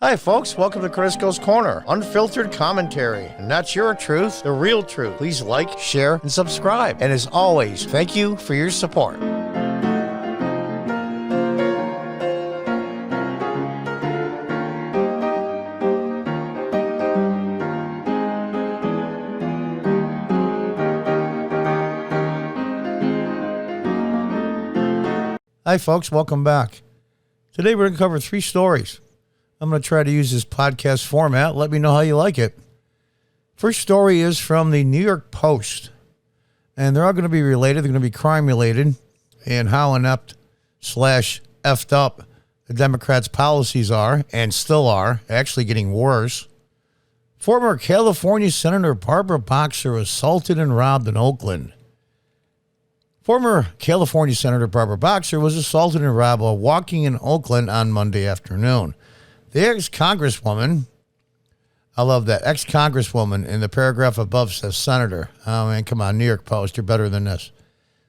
Hi folks, welcome to Crisco's Corner. Unfiltered commentary. And not your truth, the real truth. Please like, share, and subscribe. And as always, thank you for your support. Hi folks, welcome back. Today we're going to cover 3 stories. I'm going to try to use this podcast format. Let me know how you like it. First story is from the New York Post. And they're all going to be related. They're going to be crime related. And how inept / effed up the Democrats' policies are, and still are, actually getting worse. Former California Senator Barbara Boxer assaulted and robbed in Oakland. Former California Senator Barbara Boxer was assaulted and robbed while walking in Oakland on Monday afternoon. The ex-congresswoman, I love that, ex-congresswoman in the paragraph above says senator. Oh, man, come on, New York Post, you're better than this.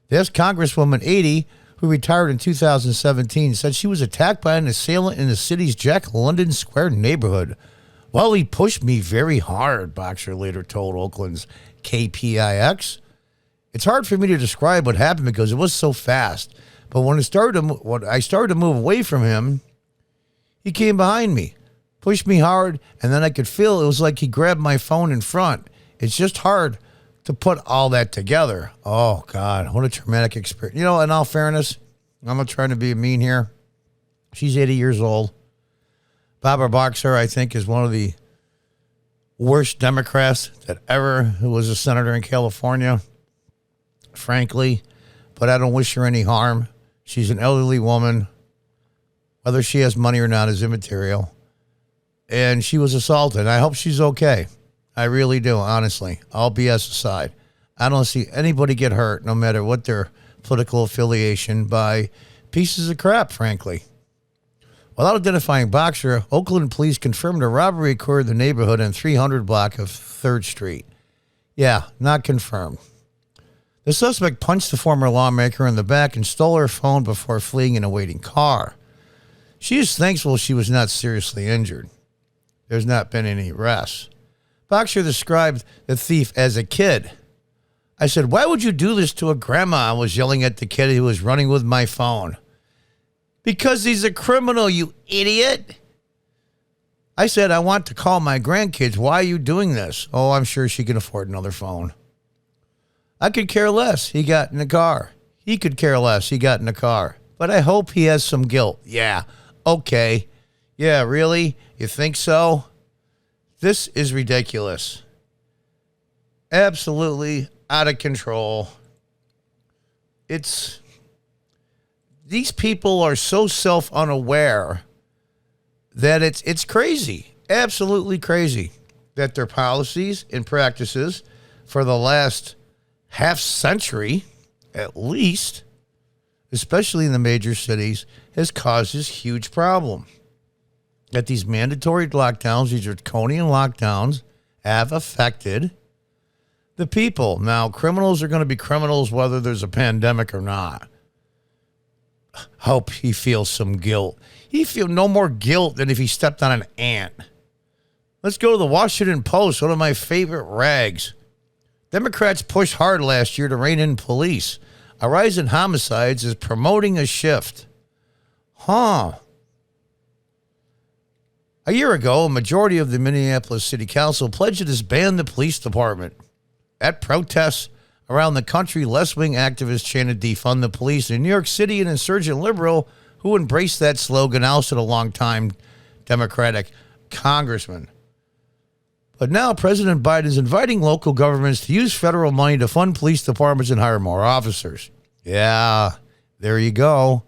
The ex-congresswoman, 80, who retired in 2017, said she was attacked by an assailant in the city's Jack London Square neighborhood. Well, he pushed me very hard, Boxer later told Oakland's KPIX. It's hard for me to describe what happened because it was so fast. But when I started to move away from him, he came behind me, pushed me hard, and then I could feel it was like he grabbed my phone in front. It's just hard to put all that together. Oh, God, what a traumatic experience. You know, in all fairness, I'm not trying to be mean here. She's 80 years old. Barbara Boxer, I think, is one of the worst Democrats that ever was a senator in California, frankly. But I don't wish her any harm. She's an elderly woman. Whether she has money or not is immaterial. And she was assaulted. I hope she's okay. I really do, honestly. All BS aside. I don't see anybody get hurt, no matter what their political affiliation, by pieces of crap, frankly. Without identifying Boxer, Oakland police confirmed a robbery occurred in the neighborhood in 300 block of 3rd Street. Yeah, not confirmed. The suspect punched the former lawmaker in the back and stole her phone before fleeing in a waiting car. She is thankful she was not seriously injured. There's not been any arrests. Boxer described the thief as a kid. I said, "Why would you do this to a grandma?" I was yelling at the kid who was running with my phone. "Because he's a criminal, you idiot." I said, "I want to call my grandkids. Why are you doing this?" "Oh, I'm sure she can afford another phone." I could care less. He got in the car. He could care less. He got in the car. But I hope he has some guilt. Yeah. Okay. Yeah, really? You think so? This is ridiculous. Absolutely out of control. These people are so self-unaware that it's crazy. Absolutely crazy that their policies and practices for the last half century, at least, especially in the major cities, has caused this huge problem. That these mandatory lockdowns, these draconian lockdowns, have affected the people. Now, criminals are going to be criminals whether there's a pandemic or not. Hope he feels some guilt. He feels no more guilt than if he stepped on an ant. Let's go to the Washington Post, one of my favorite rags. Democrats pushed hard last year to rein in police. A rise in homicides is promoting a shift. A year ago, a majority of the Minneapolis City Council pledged to disband the police department. At protests around the country, left-wing activists chanted defund the police. In New York City, an insurgent liberal who embraced that slogan ousted a longtime Democratic congressman. But now President Biden is inviting local governments to use federal money to fund police departments and hire more officers. Yeah, there you go.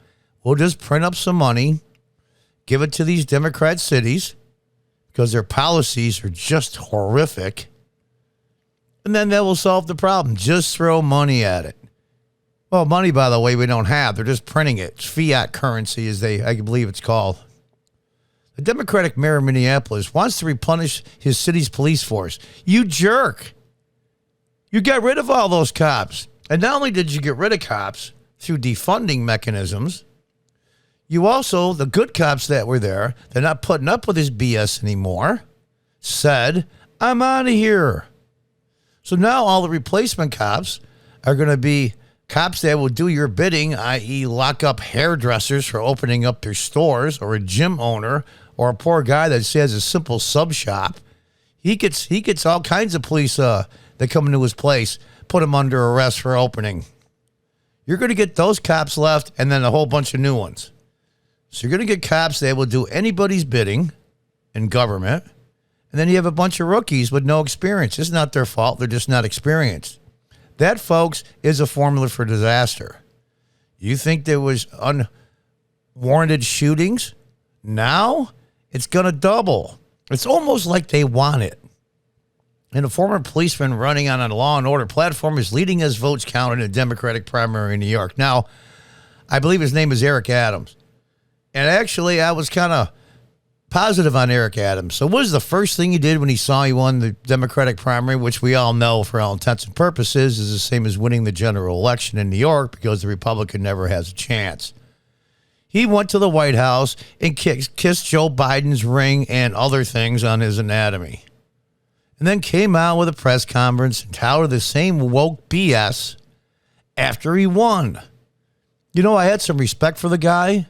We'll just print up some money, give it to these Democrat cities because their policies are just horrific, and then that will solve the problem. Just throw money at it. Well, money, by the way, we don't have. They're just printing it. It's fiat currency, I believe it's called. The Democratic mayor of Minneapolis wants to replenish his city's police force. You jerk. You got rid of all those cops. And not only did you get rid of cops through defunding mechanisms, You also, the good cops that were there, they're not putting up with his BS anymore, said, I'm out of here. So now all the replacement cops are going to be cops that will do your bidding, i.e. lock up hairdressers for opening up their stores, or a gym owner, or a poor guy that has a simple sub shop. He gets all kinds of police that come into his place, put him under arrest for opening. You're going to get those cops left and then a whole bunch of new ones. So you're going to get cops that will do anybody's bidding in government. And then you have a bunch of rookies with no experience. It's not their fault. They're just not experienced. That, folks, is a formula for disaster. You think there was unwarranted shootings? Now it's going to double. It's almost like they want it. And a former policeman running on a law and order platform is leading as votes counted in a Democratic primary in New York. Now, I believe his name is Eric Adams. And actually, I was kind of positive on Eric Adams. So what was the first thing he did when he saw he won the Democratic primary, which we all know for all intents and purposes is the same as winning the general election in New York because the Republican never has a chance? He went to the White House and kissed Joe Biden's ring and other things on his anatomy. And then came out with a press conference and touted the same woke BS after he won. You know, I had some respect for the guy.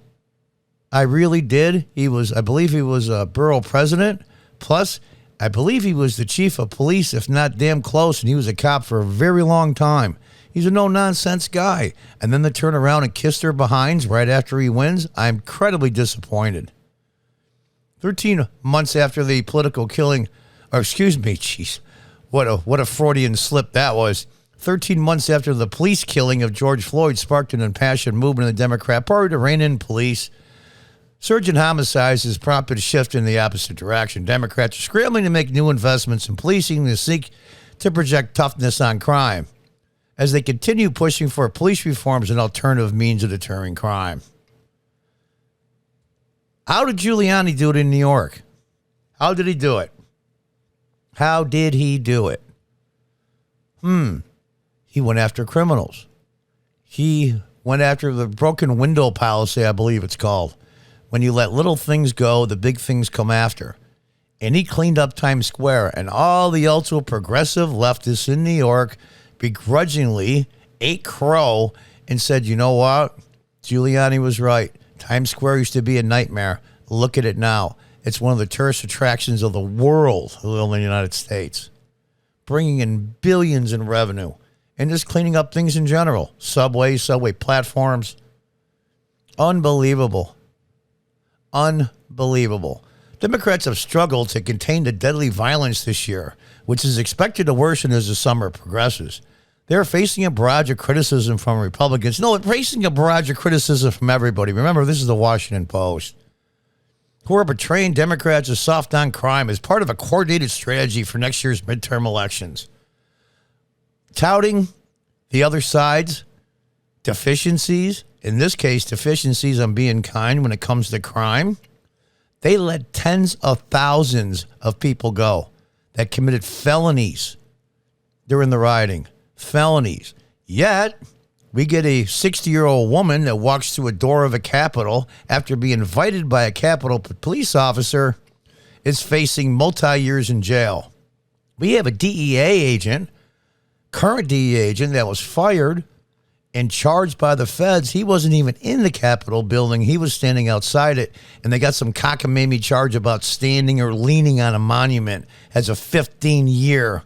I really did. I believe he was a borough president. Plus, I believe he was the chief of police, if not damn close, and he was a cop for a very long time. He's a no-nonsense guy. And then to turn around and kiss their behinds right after he wins, I'm incredibly disappointed. 13 months after the political killing, or excuse me, jeez, what a Freudian slip that was. 13 months after the police killing of George Floyd sparked an impassioned movement in the Democrat Party to rein in police. Surge in homicides has prompted a shift in the opposite direction. Democrats are scrambling to make new investments in policing to seek to project toughness on crime as they continue pushing for police reforms and alternative means of deterring crime. How did Giuliani do it in New York? How did he do it? How did he do it? He went after criminals. He went after the broken window policy, I believe it's called. When you let little things go, the big things come after. And he cleaned up Times Square, and all the ultra progressive leftists in New York begrudgingly ate crow and said, you know what? Giuliani was right. Times Square used to be a nightmare. Look at it now. It's one of the tourist attractions of the world, in the United States, bringing in billions in revenue and just cleaning up things in general. Subway platforms. Unbelievable. Unbelievable. Democrats have struggled to contain the deadly violence this year, which is expected to worsen as the summer progresses. They're facing a barrage of criticism from Republicans. No, they're facing a barrage of criticism from everybody. Remember, this is the Washington Post, who are portraying Democrats as soft on crime as part of a coordinated strategy for next year's midterm elections. Touting the other side's deficiencies, in this case, deficiencies on being kind when it comes to crime. They let tens of thousands of people go that committed felonies during the rioting. Felonies. Yet, we get a 60-year-old woman that walks through a door of a Capitol after being invited by a Capitol police officer is facing multi-years in jail. We have a DEA agent, current DEA agent, that was fired and charged by the feds. He wasn't even in the Capitol building. He was standing outside it, and they got some cockamamie charge about standing or leaning on a monument as a 15-year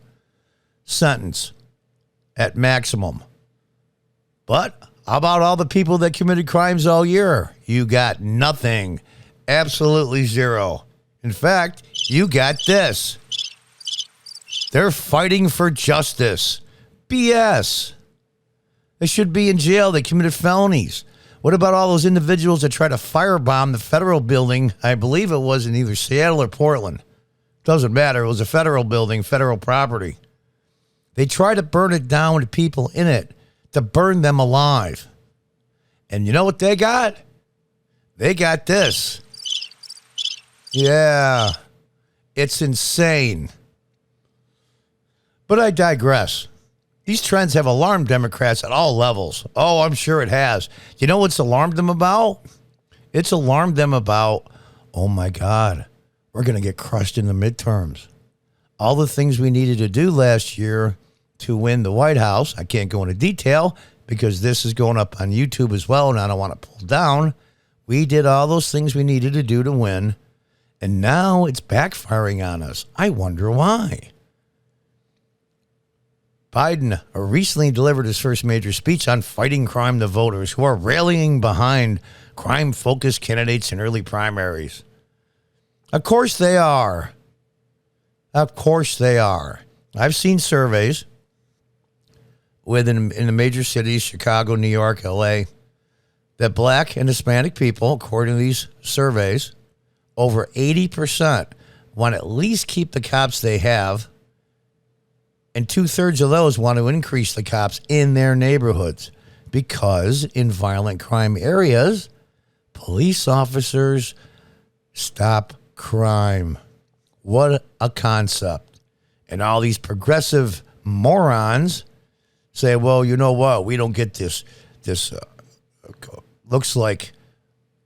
sentence at maximum. But how about all the people that committed crimes all year? You got nothing. Absolutely zero. In fact, you got this. They're fighting for justice. BS. They should be in jail. They committed felonies. What about all those individuals that tried to firebomb the federal building? I believe it was in either Seattle or Portland. Doesn't matter. It was a federal building, federal property. They tried to burn it down with people in it, to burn them alive. And you know what they got? They got this. Yeah, it's insane. But I digress. These trends have alarmed Democrats at all levels. Oh, I'm sure it has. You know what's alarmed them about? It's alarmed them about, oh my God, we're going to get crushed in the midterms. All the things we needed to do last year to win the White House, I can't go into detail because this is going up on YouTube as well, and I don't want to pull down. We did all those things we needed to do to win, and now it's backfiring on us. I wonder why. Biden recently delivered his first major speech on fighting crime to voters who are rallying behind crime-focused candidates in early primaries. Of course they are. Of course they are. I've seen surveys in the major cities, Chicago, New York, LA, that black and Hispanic people, according to these surveys, over 80% want to at least keep the cops they have, and 2/3 of those want to increase the cops in their neighborhoods because in violent crime areas, police officers stop crime. What a concept. And all these progressive morons say, well, you know what? We don't get this looks like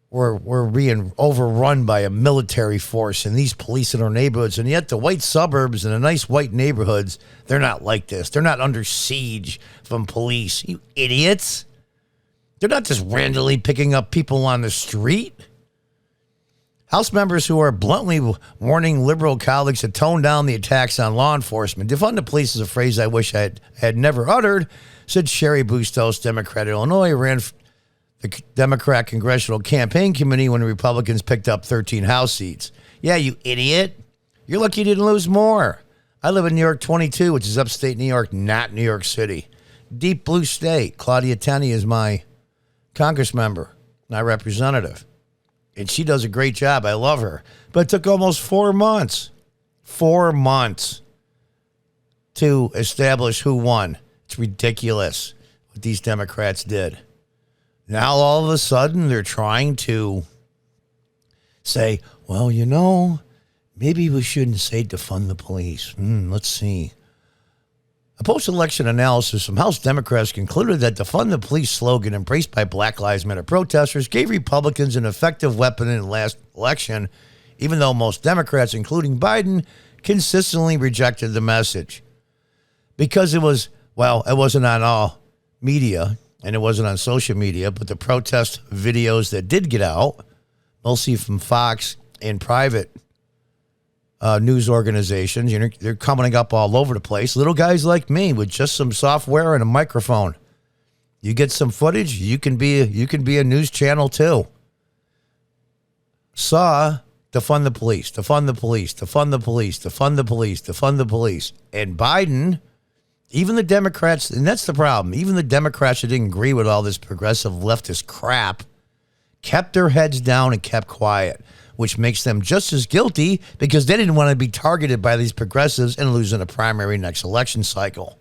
we're being overrun by a military force and these police in our neighborhoods. And yet the white suburbs and the nice white neighborhoods, they're not like this. They're not under siege from police. You idiots. They're not just randomly picking up people on the street. House members who are bluntly warning liberal colleagues to tone down the attacks on law enforcement. Defund the police is a phrase I wish I had never uttered, said Sherry Bustos, Democrat of Illinois, ran the Democrat Congressional Campaign Committee when the Republicans picked up 13 House seats. Yeah, you idiot. You're lucky you didn't lose more. I live in New York 22, which is upstate New York, not New York City. Deep blue state. Claudia Tenney is my Congress member, my representative. And she does a great job. I love her. But it took almost 4 months. 4 months to establish who won. It's ridiculous what these Democrats did. Now, all of a sudden, they're trying to say, well, you know, maybe we shouldn't say defund the police. Let's see. A post-election analysis from House Democrats concluded that defund the police slogan embraced by Black Lives Matter protesters gave Republicans an effective weapon in the last election, even though most Democrats, including Biden, consistently rejected the message. Because it wasn't on all media, and it wasn't on social media, but the protest videos that did get out, mostly from Fox and private news organizations, they're coming up all over the place. Little guys like me with just some software and a microphone. You get some footage, you can be a news channel too. Saw defund the police, defund the police, defund the police, defund the police, defund the police. And Biden, even the Democrats, and that's the problem, even the Democrats who didn't agree with all this progressive leftist crap kept their heads down and kept quiet, which makes them just as guilty because they didn't want to be targeted by these progressives and lose in a primary next election cycle.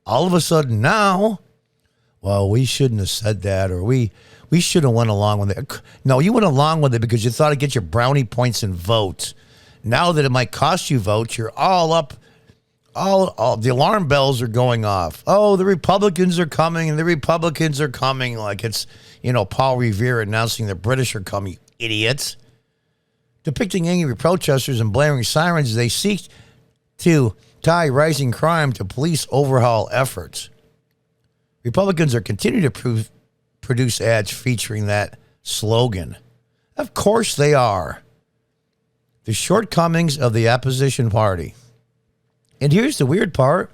All of a sudden now, well, we shouldn't have said that, or we should have went along with it. No, you went along with it because you thought it'd get your brownie points and votes. Now that it might cost you votes, you're all up. All the alarm bells are going off. Oh, the Republicans are coming, and the Republicans are coming like it's, Paul Revere announcing the British are coming, idiots. Depicting angry protesters and blaring sirens, they seek to tie rising crime to police overhaul efforts. Republicans are continuing to produce ads featuring that slogan. Of course they are. The shortcomings of the opposition party. And here's the weird part.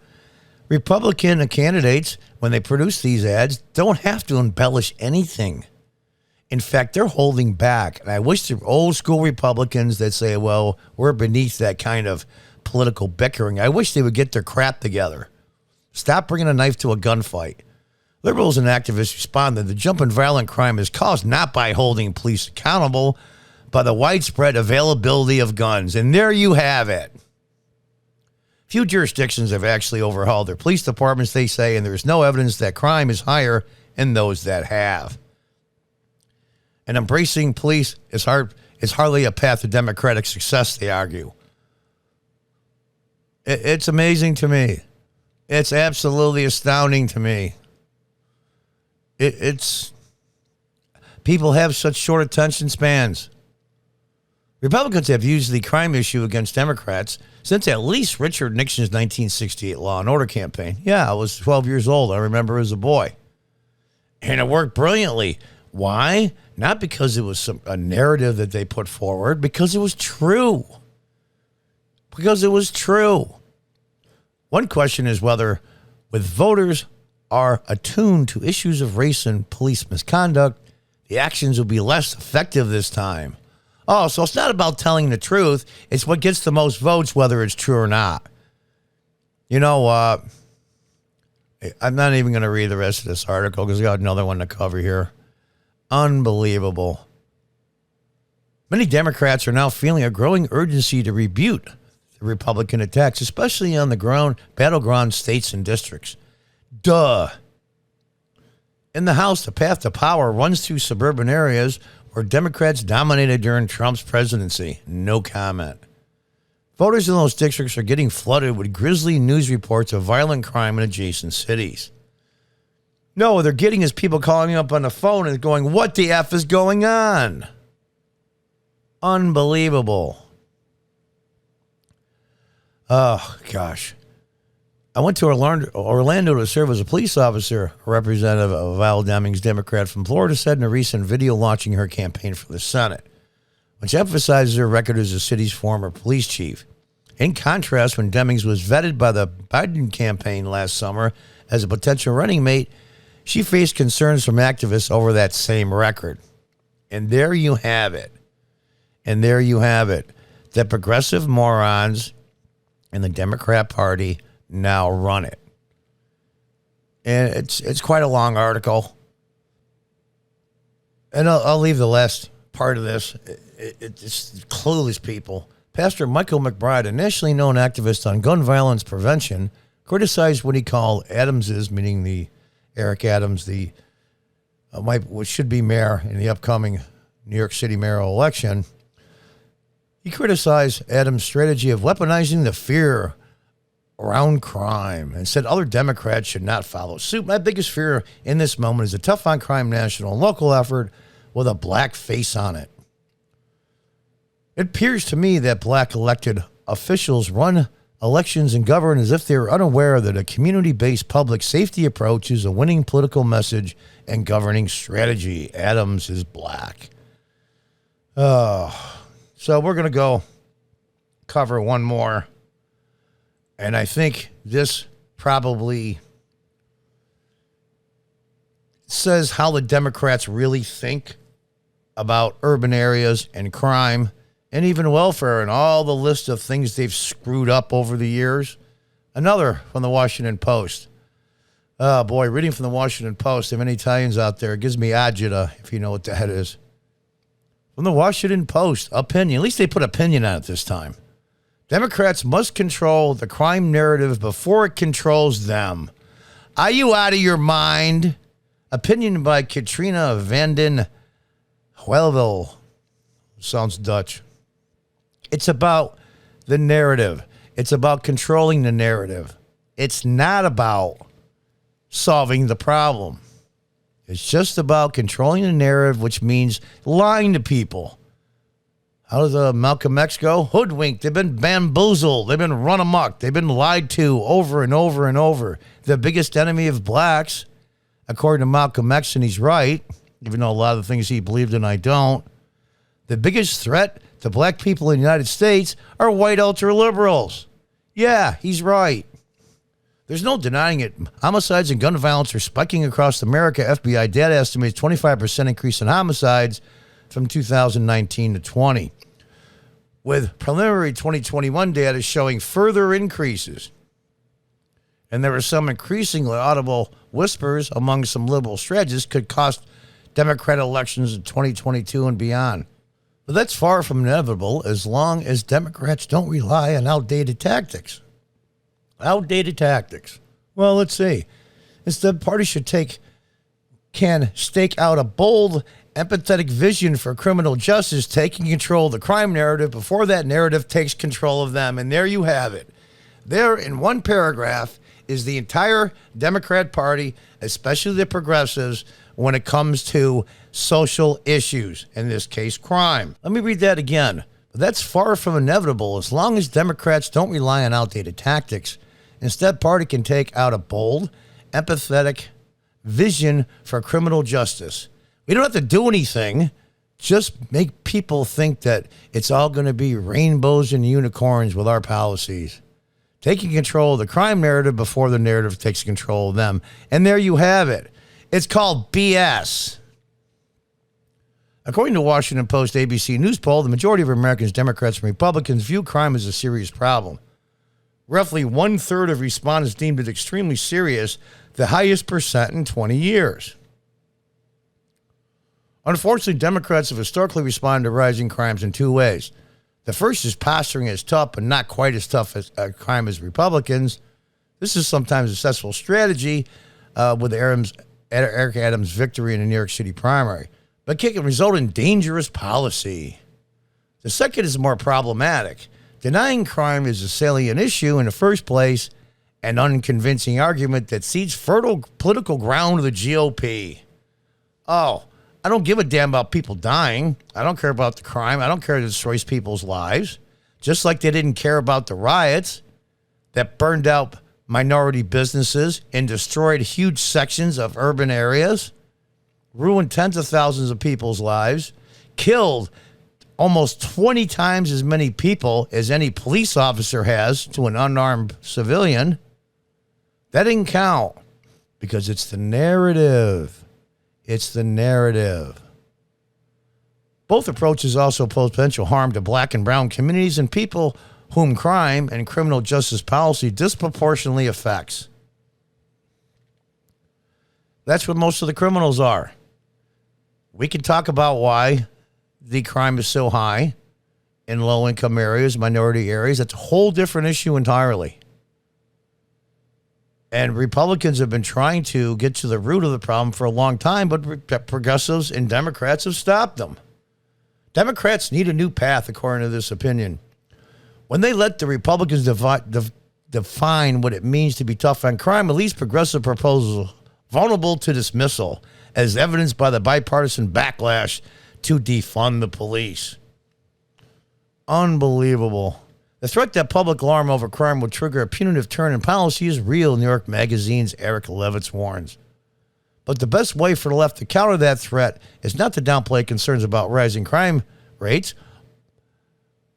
Republican candidates, when they produce these ads, don't have to embellish anything. In fact, they're holding back. And I wish the old school Republicans that say, well, we're beneath that kind of political bickering. I wish they would get their crap together. Stop bringing a knife to a gunfight. Liberals and activists respond that the jump in violent crime is caused not by holding police accountable, but the widespread availability of guns. And there you have it. Few jurisdictions have actually overhauled their police departments, they say, and there is no evidence that crime is higher in those that have. And embracing police is hardly a path to democratic success, they argue. It's amazing to me. It's absolutely astounding to me. People have such short attention spans. Republicans have used the crime issue against Democrats since at least Richard Nixon's 1968 Law and Order campaign. Yeah, I was 12 years old. I remember as a boy. And it worked brilliantly. Why? Not because it was a narrative that they put forward, because it was true. Because it was true. One question is whether, with voters are attuned to issues of race and police misconduct, the actions will be less effective this time. Oh, so it's not about telling the truth. It's what gets the most votes, whether it's true or not. You know, I'm not even going to read the rest of this article because we got another one to cover here. Unbelievable. Many Democrats are now feeling a growing urgency to rebuke the Republican attacks, especially on the battleground states and districts. Duh. In the House, the path to power runs through suburban areas where Democrats dominated during Trump's presidency. No comment. Voters in those districts are getting flooded with grisly news reports of violent crime in adjacent cities. No, what they're getting is people calling up on the phone and going, what the F is going on? Unbelievable. Oh, gosh. I went to Orlando to serve as a police officer. A representative of Val Demings, Democrat from Florida, said in a recent video launching her campaign for the Senate, which emphasizes her record as the city's former police chief. In contrast, when Demings was vetted by the Biden campaign last summer as a potential running mate, she faced concerns from activists over that same record. And there you have it. And there you have it. The progressive morons in the Democrat Party now run it. And it's quite a long article. And I'll leave the last part of this. It's clueless people. Pastor Michael McBride, a nationally known activist on gun violence prevention, criticized what he called Adams's, meaning the Eric Adams, what should be mayor in the upcoming New York City mayoral election. He criticized Adams' strategy of weaponizing the fear around crime and said other Democrats should not follow suit. My biggest fear in this moment is a tough on crime national and local effort with a black face on it. It appears to me that black elected officials run elections and govern as if they are unaware that a community-based public safety approach is a winning political message and governing strategy. Adams is black. So we're going to go cover one more. And I think this probably says how the Democrats really think about urban areas and crime and even welfare and all the list of things they've screwed up over the years. Another from the Washington Post. Oh, boy, reading from the Washington Post. There are many Italians out there. It gives me agita, if you know what that is. From the Washington Post, opinion. At least they put opinion on it this time. Democrats must control the crime narrative before it controls them. Are you out of your mind? Opinion by Katrina Vanden Huelvel. Sounds Dutch. It's about the narrative. It's about controlling the narrative. It's not about solving the problem. It's just about controlling the narrative, which means lying to people. How does Malcolm X go? Hoodwinked. They've been bamboozled. They've been run amok. They've been lied to over and over and over. The biggest enemy of blacks, according to Malcolm X, and he's right, even though a lot of the things he believed in I don't, the biggest threat to black people in the United States are white ultra-liberals. Yeah, he's right. There's no denying it. Homicides and gun violence are spiking across America. FBI data estimates 25% increase in homicides from 2019 to 20, with preliminary 2021 data showing further increases. And there are some increasingly audible whispers among some liberal strategists could cost Democrat elections in 2022 and beyond. But that's far from inevitable as long as Democrats don't rely on outdated tactics. Outdated tactics. Well, let's see. Instead, parties can stake out a bold, empathetic vision for criminal justice, taking control of the crime narrative before that narrative takes control of them. And there you have it. There, in one paragraph, is the entire Democrat Party, especially the progressives, when it comes to social issues, in this case, crime. Let me read that again. But that's far from inevitable as long as Democrats don't rely on outdated tactics. Instead, party can take out a bold, empathetic vision for criminal justice. We don't have to do anything. Just make people think that it's all going to be rainbows and unicorns with our policies. Taking control of the crime narrative before the narrative takes control of them. And there you have it. It's called BS. According to Washington Post ABC News poll, the majority of Americans, Democrats and Republicans, view crime as a serious problem. Roughly 1/3 of respondents deemed it extremely serious, the highest percent in 20 years. Unfortunately, Democrats have historically responded to rising crimes in two ways. The first is posturing as tough, but not quite as tough as crime as Republicans. This is sometimes a successful strategy with Eric Adams' victory in the New York City primary, but it can result in dangerous policy. The second is more problematic. Denying crime is a salient issue in the first place, an unconvincing argument that cedes fertile political ground to the GOP. Oh, I don't give a damn about people dying. I don't care about the crime. I don't care that it destroys people's lives. Just like they didn't care about the riots that burned out minority businesses and destroyed huge sections of urban areas, ruined tens of thousands of people's lives, killed almost 20 times as many people as any police officer has to an unarmed civilian. That didn't count because it's the narrative. It's the narrative. Both approaches also pose potential harm to black and brown communities and people whom crime and criminal justice policy disproportionately affects. That's what most of the criminals are. We can talk about why the crime is so high in low-income areas, minority areas. That's a whole different issue entirely. And Republicans have been trying to get to the root of the problem for a long time, but progressives and Democrats have stopped them. Democrats need a new path, according to this opinion. When they let the Republicans define what it means to be tough on crime, at least progressive proposals vulnerable to dismissal, as evidenced by the bipartisan backlash to defund the police. Unbelievable. The threat that public alarm over crime will trigger a punitive turn in policy is real, New York Magazine's Eric Levitz warns. But the best way for the left to counter that threat is not to downplay concerns about rising crime rates,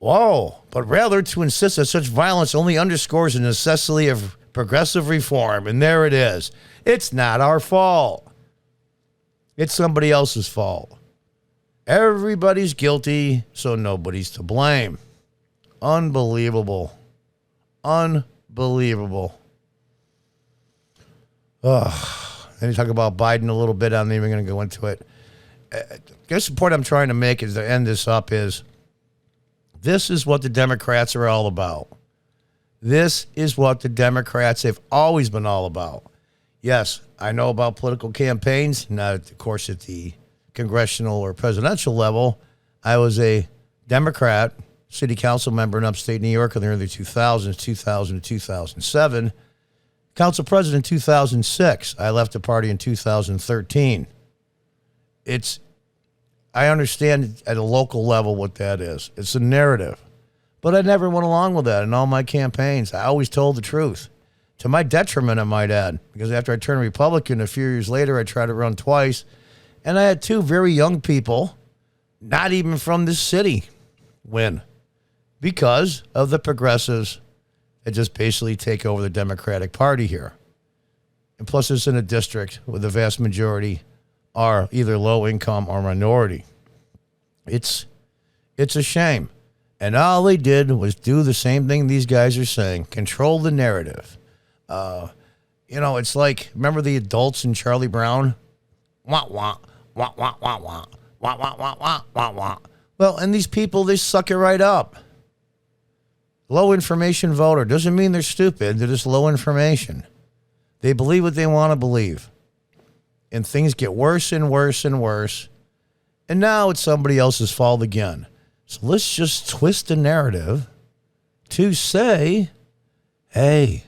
but rather to insist that such violence only underscores the necessity of progressive reform. And there it is. It's not our fault. It's somebody else's fault. Everybody's guilty, so nobody's to blame. Unbelievable. Unbelievable. Then you talk about Biden a little bit. I'm not even going to go into it. I guess the point I'm trying to make is to end this up is this is what the Democrats are all about. This is what the Democrats have always been all about. Yes, I know about political campaigns, not, of course, at the congressional or presidential level. I was a Democrat city council member in upstate New York in the early 2000s, 2000 to 2007. Council president in 2006. I left the party in 2013. I understand at a local level what that is. It's a narrative. But I never went along with that in all my campaigns. I always told the truth. To my detriment, I might add. Because after I turned Republican, a few years later, I tried to run twice. And I had two very young people, not even from this city, win. Because of the progressives that just basically take over the Democratic Party here. And plus, it's in a district where the vast majority are either low income or minority. It's a shame. And all they did was do the same thing these guys are saying, control the narrative. It's like, remember the adults in Charlie Brown? Wah, wah, wah, wah, wah, wah, wah, wah, wah, wah, wah, wah. Well, and these people, they suck it right up. Low information voter doesn't mean they're stupid. They're just low information. They believe what they want to believe. And things get worse and worse and worse. And now it's somebody else's fault again. So let's just twist the narrative to say, hey,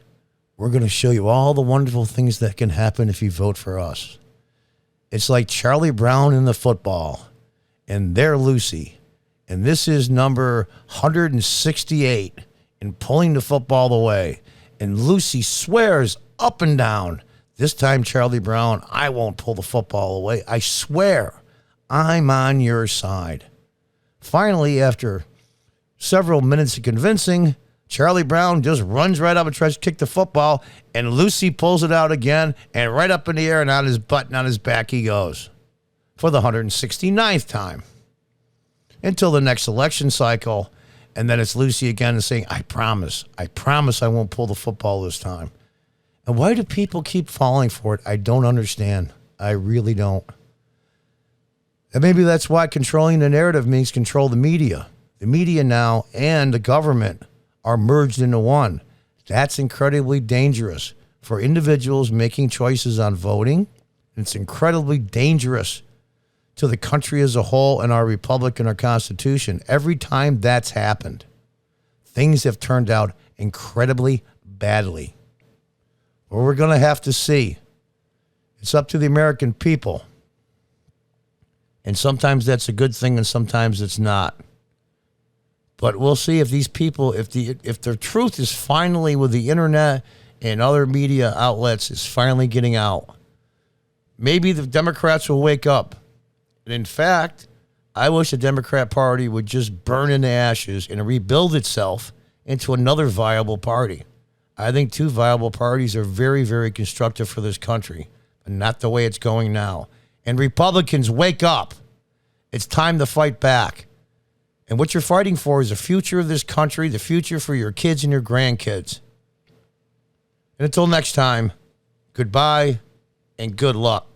we're going to show you all the wonderful things that can happen if you vote for us. It's like Charlie Brown in the football. And they're Lucy. And this is number 168 in pulling the football away. And Lucy swears up and down, this time, Charlie Brown, I won't pull the football away. I swear I'm on your side. Finally, after several minutes of convincing, Charlie Brown just runs right up and tries to kick the football, and Lucy pulls it out again, and right up in the air and on his butt and on his back he goes for the 169th time until the next election cycle, and then it's Lucy again and saying, I promise I won't pull the football this time. And why do people keep falling for it? I don't understand. I really don't. And maybe that's why controlling the narrative means control the media. The media now and the government are merged into one. That's incredibly dangerous for individuals making choices on voting. It's incredibly dangerous to the country as a whole and our republic and our Constitution. Every time that's happened, things have turned out incredibly badly. Well, we're going to have to see. It's up to the American people. And sometimes that's a good thing and sometimes it's not. But we'll see if these people, if the truth is finally with the internet and other media outlets is finally getting out. Maybe the Democrats will wake up. And in fact, I wish the Democrat Party would just burn into ashes and rebuild itself into another viable party. I think two viable parties are very, very constructive for this country, and not the way it's going now. And Republicans, wake up. It's time to fight back. And what you're fighting for is the future of this country, the future for your kids and your grandkids. And until next time, goodbye and good luck.